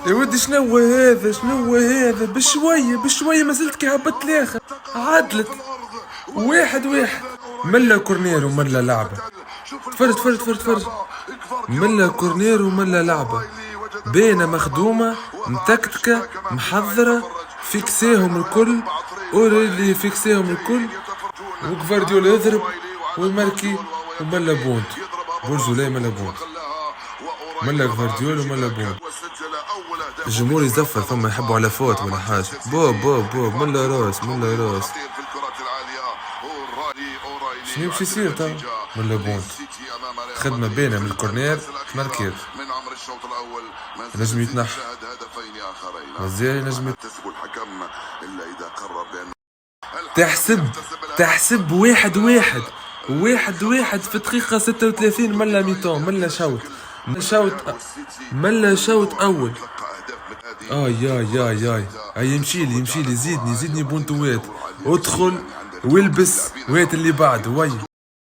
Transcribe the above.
يا ودي شنو هذا، شنو هذا؟ بشوية بشوية ما زلت كي هبطت الاخر. عدلت 1-1. ملا كورنير وملا لعبة. تفرج تفرج تفرج تفرج. ملا كورنير وملا لعبة بينا مخدومة متكتكة محضرة. فيكسيهم الكل، اوريلي فيكسيهم الكل. وكفارديولا يضرب وماركي وملا بونت. برجولي ملا بونت. ملا كفارديولا وملا بونت. الجمهور يزفر ثم يحبوا على فوت ولا حاجة. بوب بوب بوب ملا راس ملا راس. شنو يمشي يصير تو؟ ملا بونت خدمة بينها من الكورنير ماركير. نجم يتنحى مزيان، نجم تحسب 1-1 1-1 في دقيقة 36. ملا ميتون ملا شوط ملا شوط أول. اي يمشيلي زيدني بونتوات. ادخل والبس ويت اللي بعد وي.